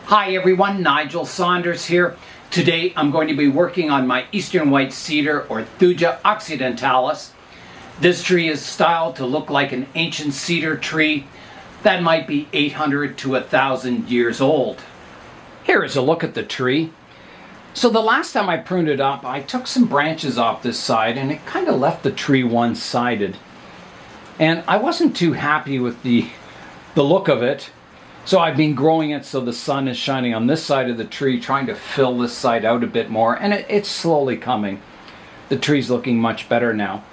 Hi everyone, Nigel Saunders here. Today I'm going to be working on my Eastern White Cedar or Thuja occidentalis. This tree is styled to look like an ancient cedar tree that might be 800 to 1,000 years old. Here is a look at the tree. So the last time I pruned it up, I took some branches off this side and it kind of left the tree one-sided. And I wasn't too happy with the look of it. So I've been growing it so the sun is shining on this side of the tree, trying to fill this side out a bit more, and it's slowly coming. The tree's looking much better now.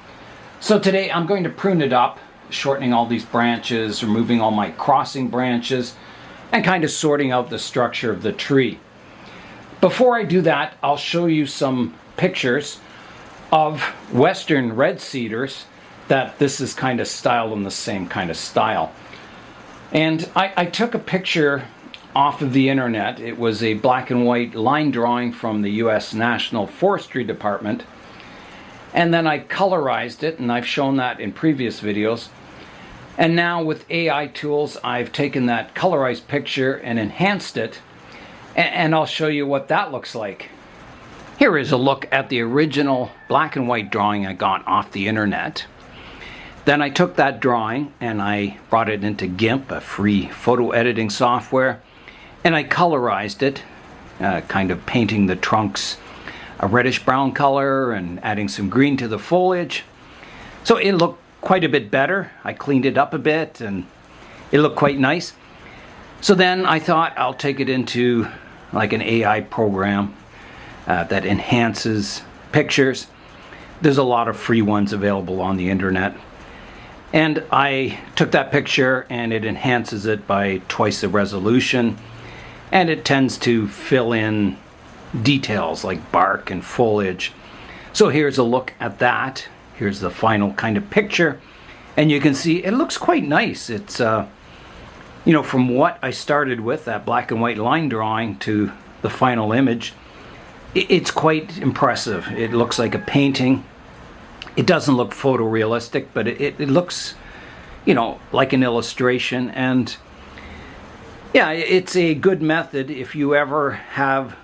So today I'm going to prune it up, shortening all these branches, removing all my crossing branches, and kind of sorting out the structure of the tree. Before I do that, I'll show you some pictures of Western red cedars that this is kind of styled in the same kind of style. And I took a picture off of the internet. It was a black and white line drawing from the U.S. National Forestry Department. And then I colorized it, and I've shown that in previous videos. And now with AI tools, I've taken that colorized picture and enhanced it. And I'll show you what that looks like. Here is a look at the original black and white drawing I got off the internet. Then I took that drawing and I brought it into GIMP, a free photo editing software, and I colorized it, kind of painting the trunks a reddish brown color and adding some green to the foliage. So it looked quite a bit better. I cleaned it up a bit and it looked quite nice. So then I thought I'll take it into like an AI program that enhances pictures. There's a lot of free ones available on the internet. And I took that picture and it enhances it by twice the resolution, and it tends to fill in details like bark and foliage. So here's a look at that. Here's the final kind of picture, and you can see it looks quite nice. It's from what I started with, that black and white line drawing, to the final image, it's quite impressive. It looks like a painting. It doesn't look photorealistic, but it looks, like an illustration. And yeah, it's a good method if you ever have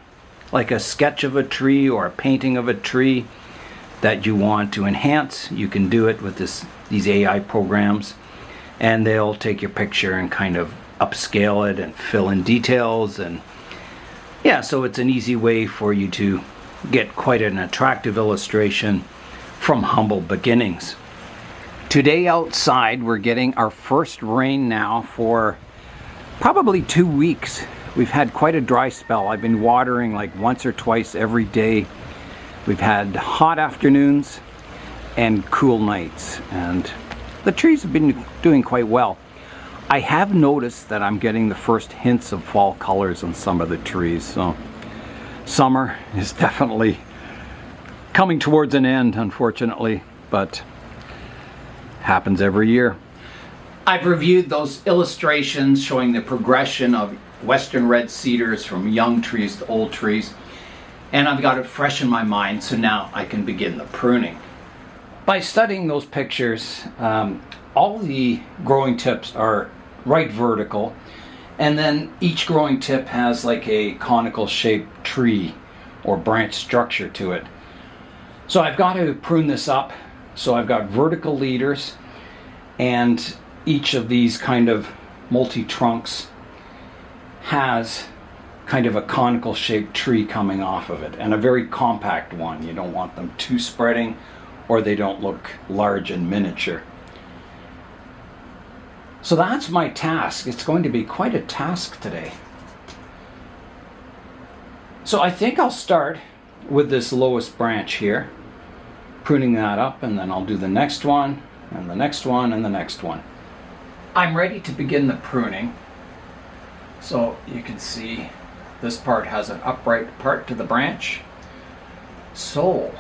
like a sketch of a tree or a painting of a tree that you want to enhance. You can do it with these AI programs, and they'll take your picture and kind of upscale it and fill in details. And yeah, so it's an easy way for you to get quite an attractive illustration from humble beginnings. Today outside we're getting our first rain now for probably 2 weeks. We've had quite a dry spell. I've been watering like once or twice every day. We've had hot afternoons and cool nights, and the trees have been doing quite well. I have noticed that I'm getting the first hints of fall colors on some of the trees, so summer is definitely coming towards an end, unfortunately, but happens every year. I've reviewed those illustrations showing the progression of Western red cedars from young trees to old trees, and I've got it fresh in my mind, so now I can begin the pruning. By studying those pictures, all the growing tips are right vertical, and then each growing tip has like a conical shaped tree or branch structure to it. So I've got to prune this up. So I've got vertical leaders, and each of these kind of multi-trunks has kind of a conical shaped tree coming off of it, and a very compact one. You don't want them too spreading or they don't look large and miniature. So that's my task. It's going to be quite a task today. So I think I'll start with this lowest branch here, pruning that up, and then I'll do the next one, and the next one, and the next one. I'm ready to begin the pruning. So you can see this part has an upright part to the branch. So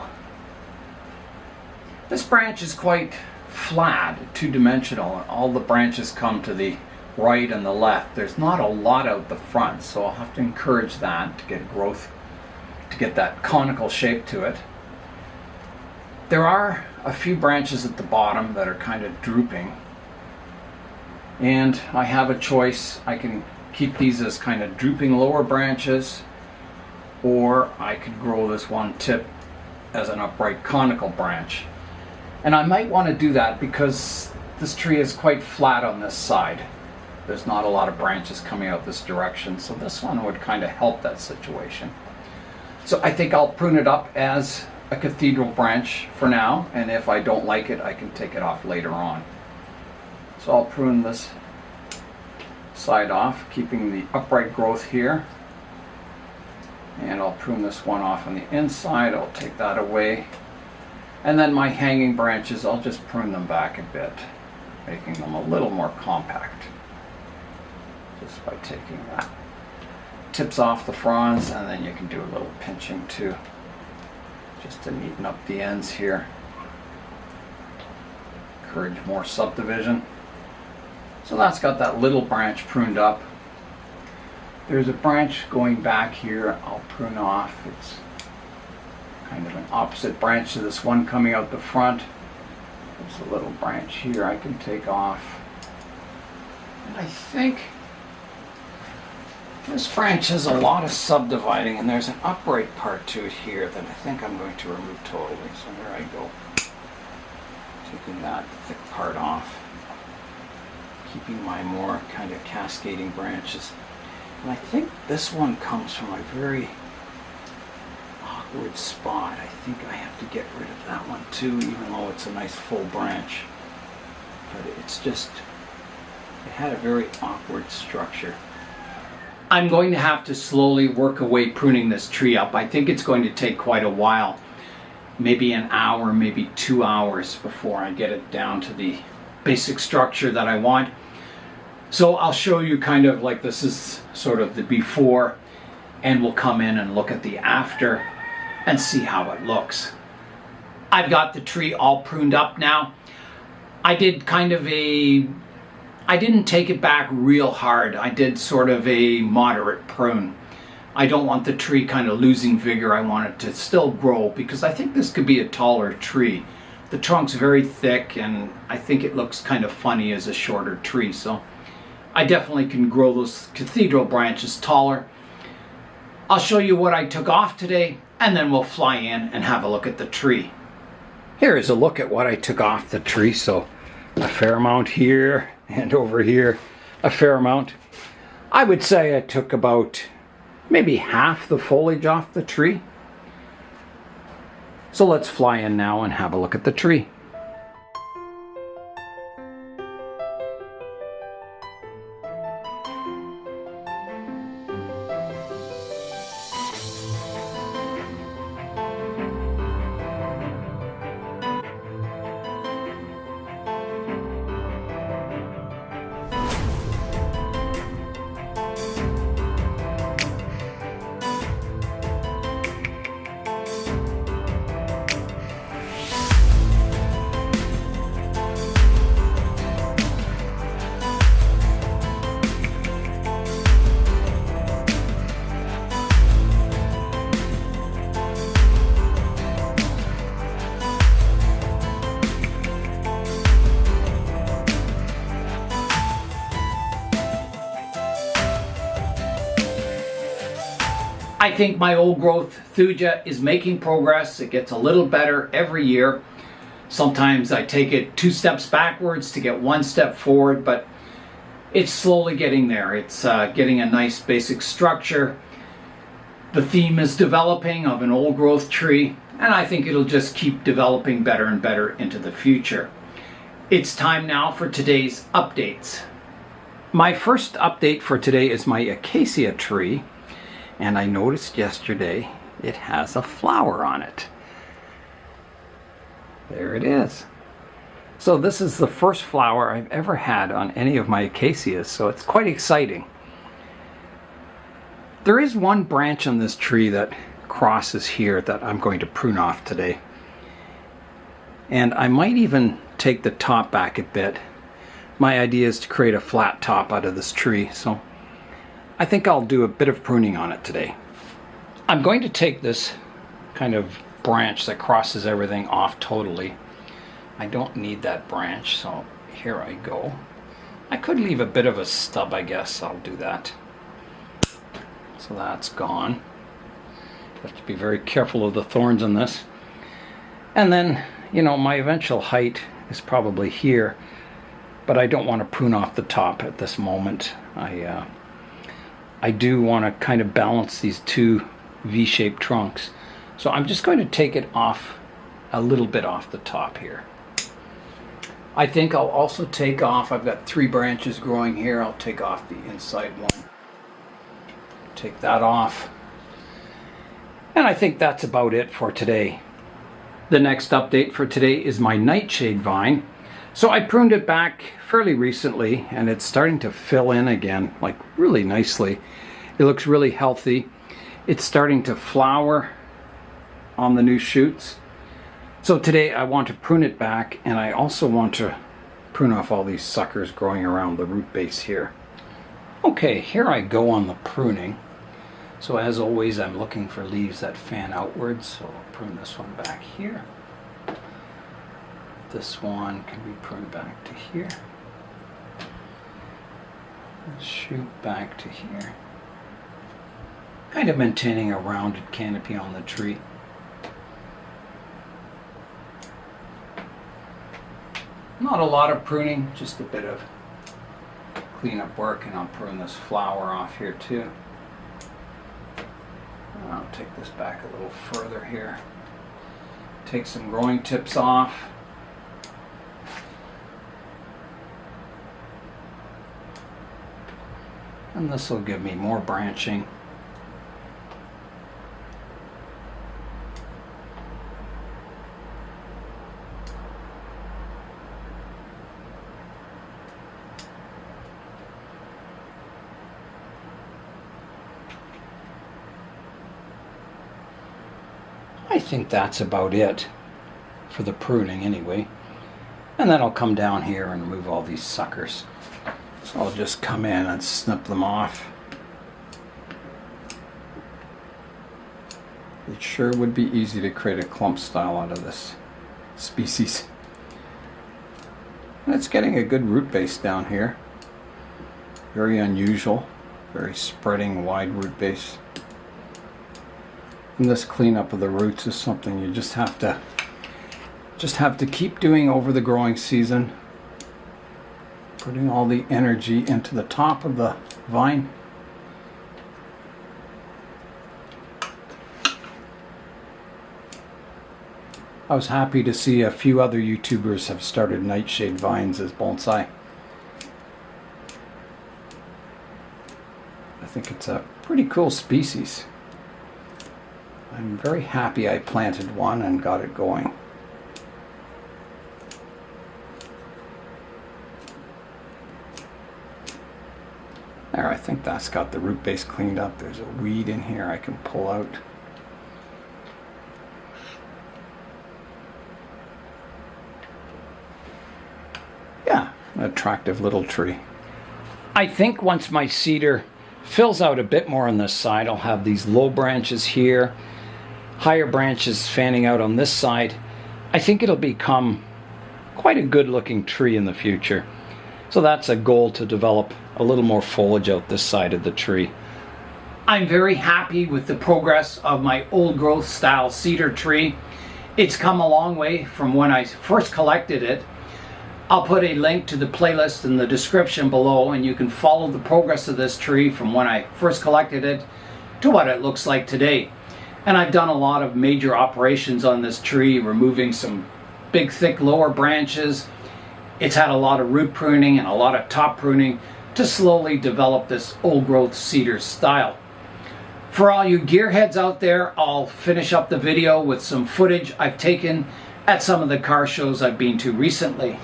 this branch is quite flat, two-dimensional, and all the branches come to the right and the left. There's not a lot out the front, so I'll have to encourage that to get growth, to get that conical shape to it. There are a few branches at the bottom that are kind of drooping, and I have a choice. I can keep these as kind of drooping lower branches, or I could grow this one tip as an upright conical branch. And I might want to do that because this tree is quite flat on this side. There's not a lot of branches coming out this direction, so this one would kind of help that situation. So I think I'll prune it up as a cathedral branch for now, and if I don't like it, I can take it off later on. So I'll prune this side off, keeping the upright growth here. And I'll prune this one off on the inside. I'll take that away. And then my hanging branches, I'll just prune them back a bit, making them a little more compact. Just by taking that tips off the fronds, and then you can do a little pinching too, just to neaten up the ends here. Encourage more subdivision. So that's got that little branch pruned up. There's a branch going back here I'll prune off. It's kind of an opposite branch to this one coming out the front. There's a little branch here I can take off. And I think this branch has a lot of subdividing, and there's an upright part to it here that I think I'm going to remove totally. So there I go. Taking that thick part off. Keeping my more kind of cascading branches. And I think this one comes from a very awkward spot. I think I have to get rid of that one too, even though it's a nice full branch. But it's just, it had a very awkward structure. I'm going to have to slowly work away pruning this tree up. I think it's going to take quite a while. Maybe an hour, maybe 2 hours before I get it down to the basic structure that I want. So I'll show you kind of like, this is sort of the before, and we'll come in and look at the after and see how it looks. I've got the tree all pruned up now. I did kind of I didn't take it back real hard. I did sort of a moderate prune. I don't want the tree kind of losing vigor. I want it to still grow because I think this could be a taller tree. The trunk's very thick, and I think it looks kind of funny as a shorter tree. So I definitely can grow those cathedral branches taller. I'll show you what I took off today, and then we'll fly in and have a look at the tree. Here is a look at what I took off the tree. So a fair amount here and over here, a fair amount. I would say I took about maybe half the foliage off the tree. So let's fly in now and have a look at the tree. I think my old growth Thuja is making progress. It gets a little better every year. Sometimes I take it 2 steps backwards to get 1 step forward, but it's slowly getting there. It's getting a nice basic structure. The theme is developing of an old growth tree, and I think it'll just keep developing better and better into the future. It's time now for today's updates. My first update for today is my Acacia tree. And I noticed yesterday it has a flower on it. There it is. So this is the first flower I've ever had on any of my acacias, so it's quite exciting. There is one branch on this tree that crosses here that I'm going to prune off today. And I might even take the top back a bit. My idea is to create a flat top out of this tree, so I think I'll do a bit of pruning on it today. I'm going to take this kind of branch that crosses everything off totally. I don't need that branch, so here I go. I could leave a bit of a stub, I guess. I'll do that. So that's gone. Have to be very careful of the thorns in this. And then, you know, my eventual height is probably here, but I don't want to prune off the top at this moment. I do want to kind of balance these two V-shaped trunks. So I'm just going to take it off a little bit off the top here. I think I'll also take off, I've got 3 branches growing here, I'll take off the inside one. Take that off. And I think that's about it for today. The next update for today is my Nightshade Vine. So I pruned it back fairly recently and it's starting to fill in again, like really nicely. It looks really healthy. It's starting to flower on the new shoots. So today I want to prune it back, and I also want to prune off all these suckers growing around the root base here. Okay, here I go on the pruning. So as always, I'm looking for leaves that fan outwards, so I'll prune this one back here. This one can be pruned back to here. Shoot back to here. Kind of maintaining a rounded canopy on the tree. Not a lot of pruning, just a bit of cleanup work, and I'll prune this flower off here too. I'll take this back a little further here. Take some growing tips off. And this will give me more branching. I think that's about it for the pruning anyway. And then I'll come down here and remove all these suckers. So I'll just come in and snip them off. It sure would be easy to create a clump style out of this species. And it's getting a good root base down here. Very unusual, very spreading wide root base. And this cleanup of the roots is something you just have to keep doing over the growing season. Putting all the energy into the top of the vine. I was happy to see a few other YouTubers have started nightshade vines as bonsai. I think it's a pretty cool species. I'm very happy I planted one and got it going. There, I think that's got the root base cleaned up. There's a weed in here I can pull out. Yeah, an attractive little tree. I think once my cedar fills out a bit more on this side, I'll have these low branches here, higher branches fanning out on this side. I think it'll become quite a good looking tree in the future. So that's a goal, to develop a little more foliage out this side of the tree. I'm very happy with the progress of my old growth style cedar tree. It's come a long way from when I first collected it. I'll put a link to the playlist in the description below, and you can follow the progress of this tree from when I first collected it to what it looks like today. And I've done a lot of major operations on this tree, removing some big thick lower branches. It's had a lot of root pruning and a lot of top pruning to slowly develop this old growth cedar style. For all you gearheads out there, I'll finish up the video with some footage I've taken at some of the car shows I've been to recently.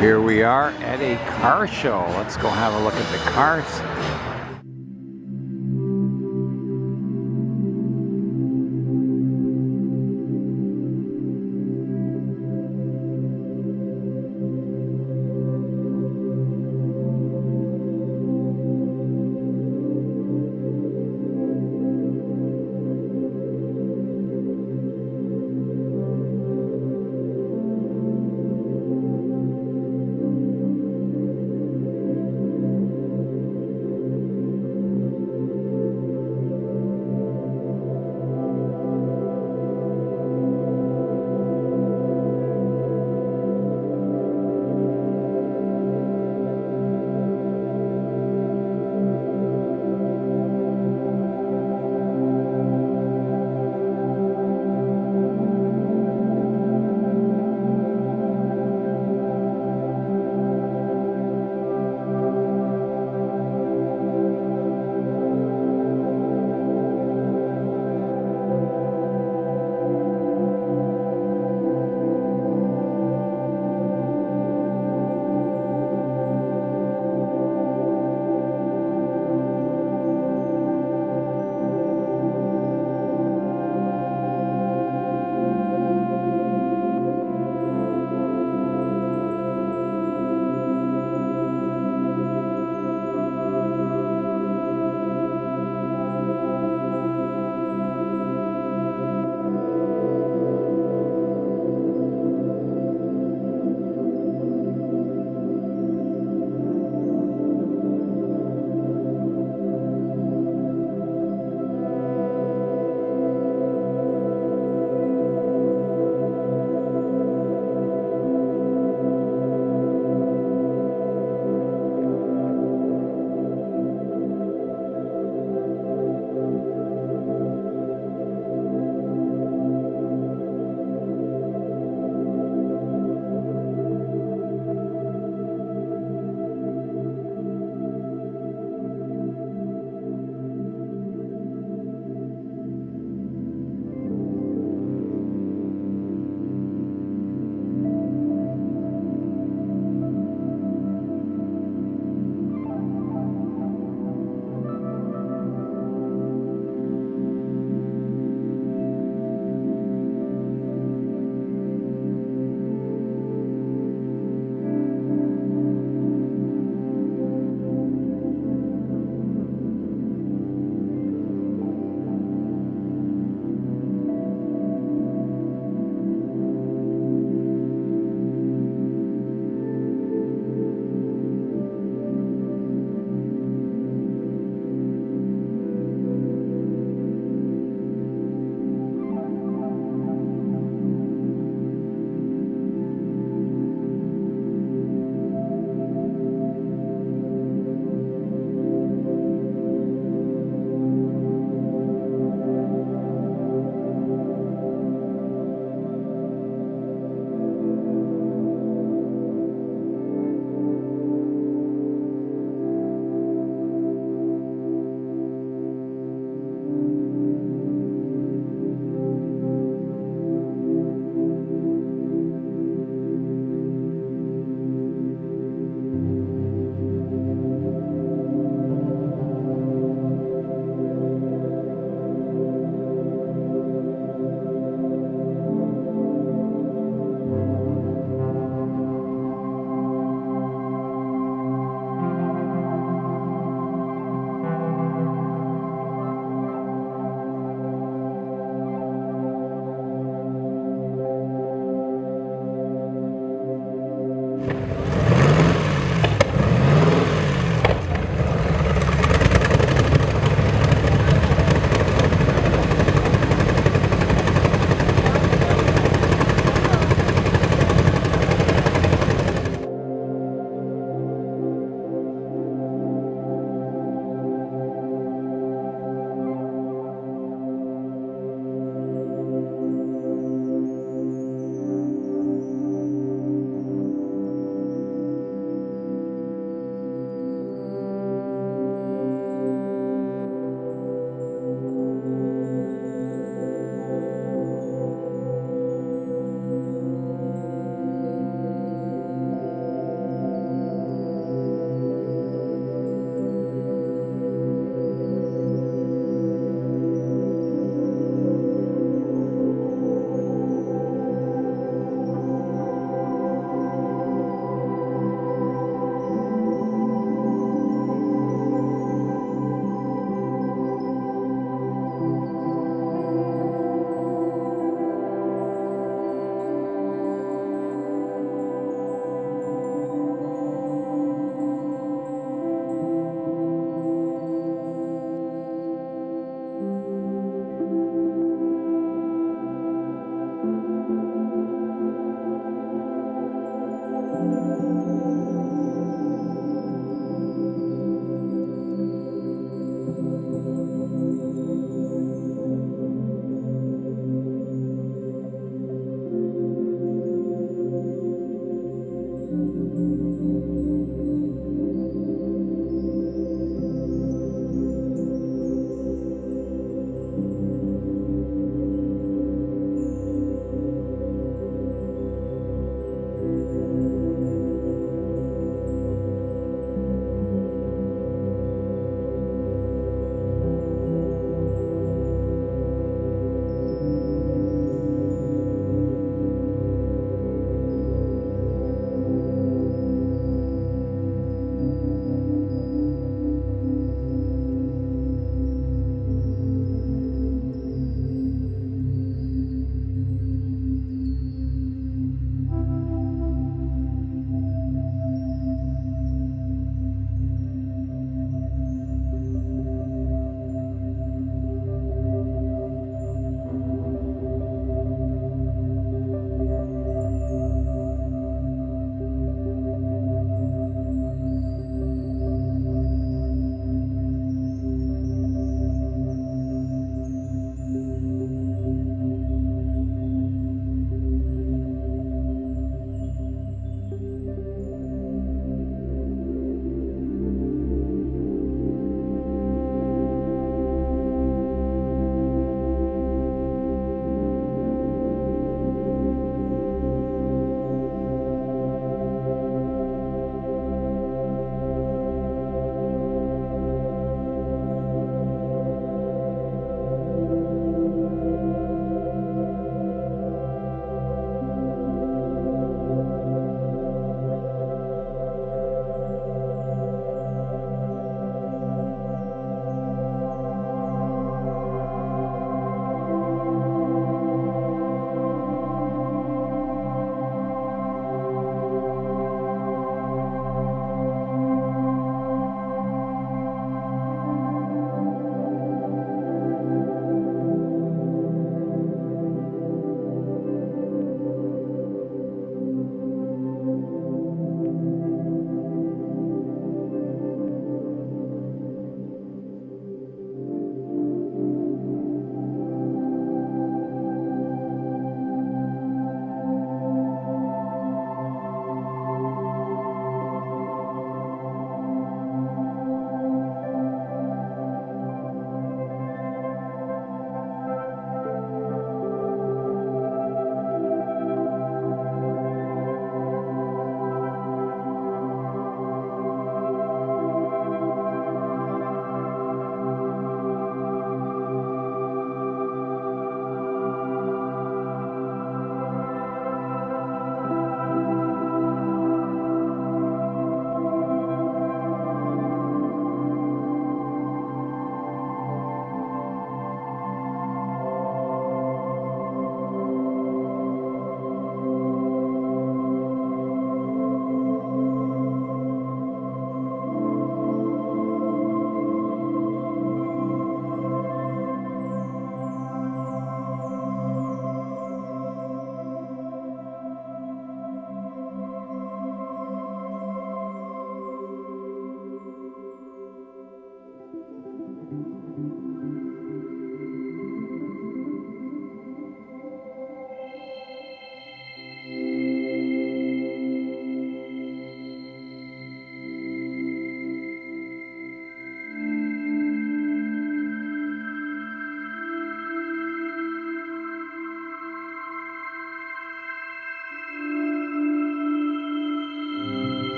Here we are at a car show. Let's go have a look at the cars.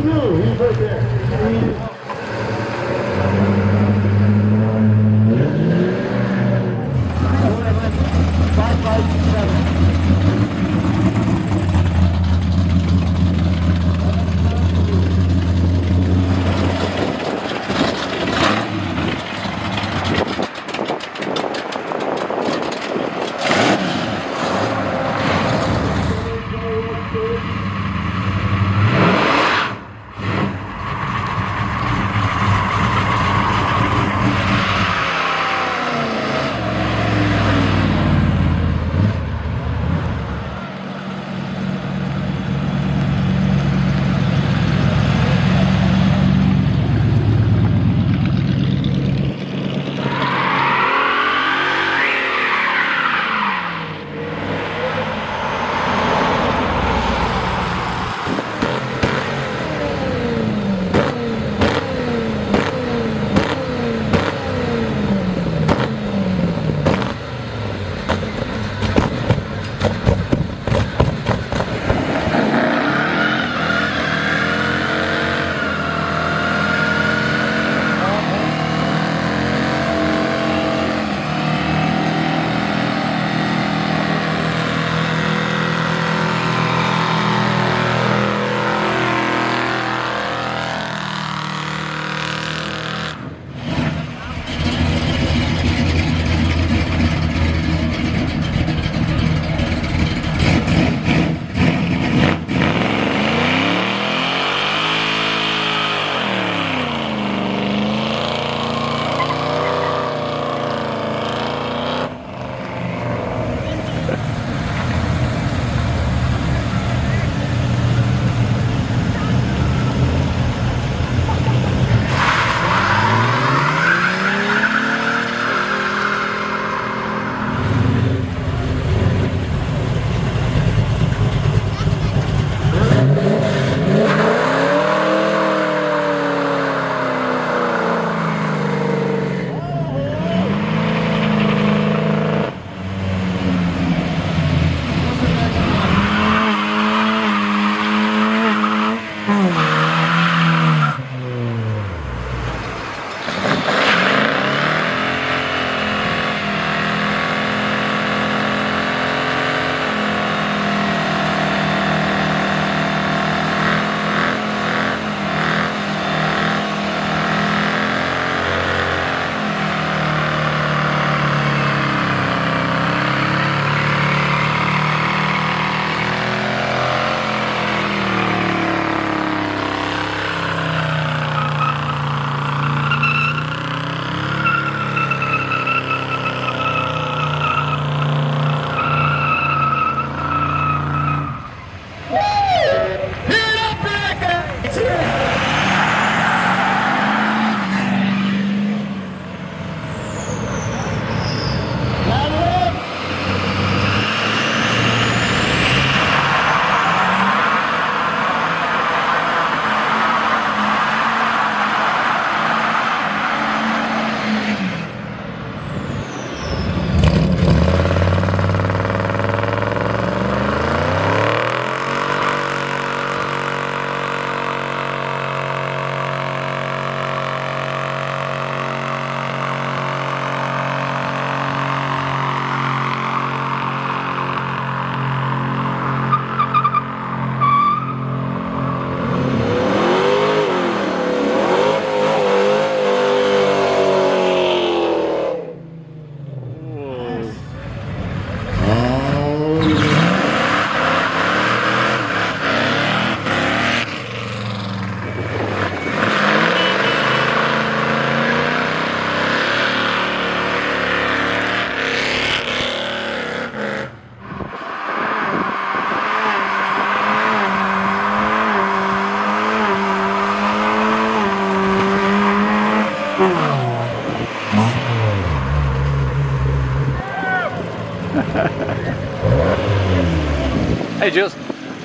No, he's right there.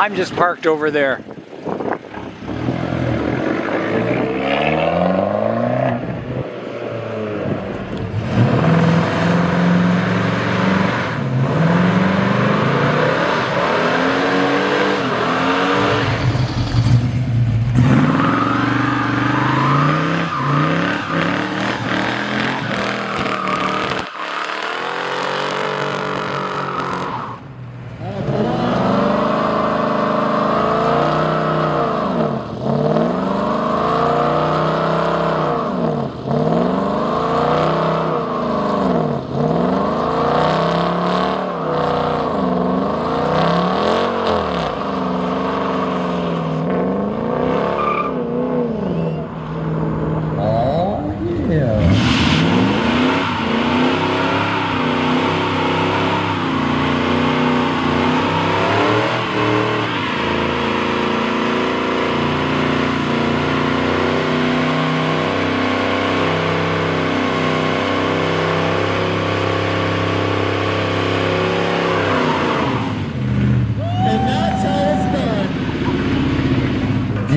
I'm just parked over there.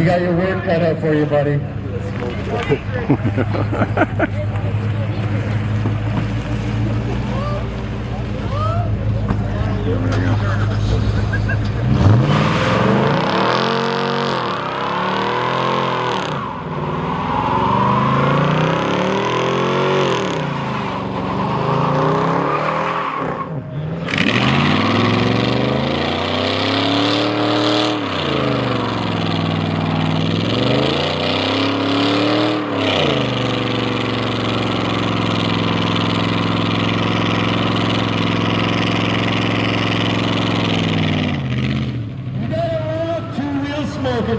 You got your work cut out for you, buddy.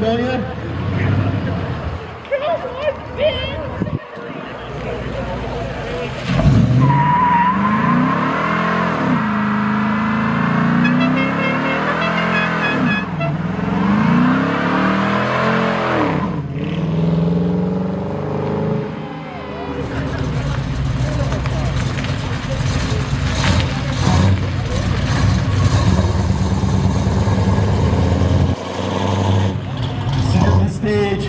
Don't you? Stage.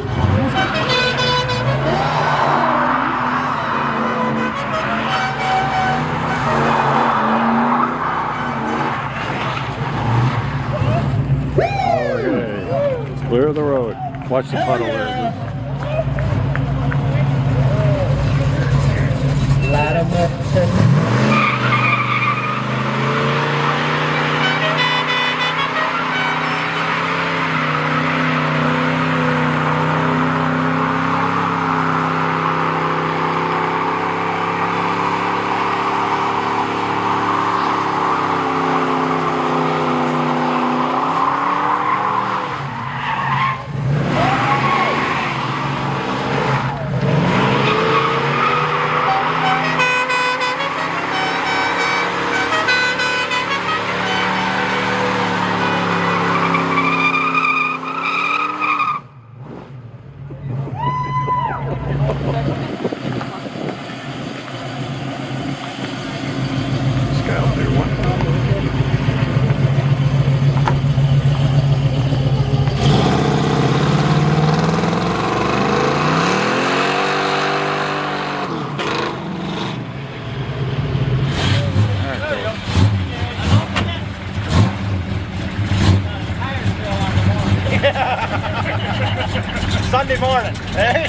Okay. Clear the road. Watch the puddle there. Light 'em up. Sunday morning, eh?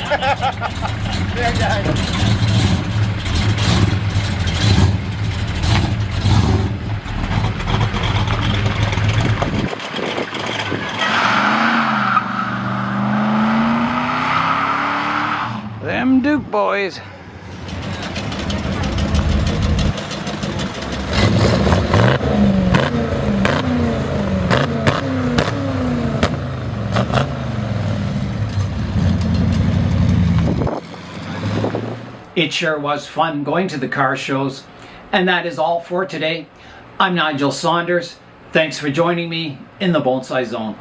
There, guys. Them Duke boys. It sure was fun going to the car shows. And that is all for today. I'm Nigel Saunders. Thanks for joining me in the Bonsai Zone.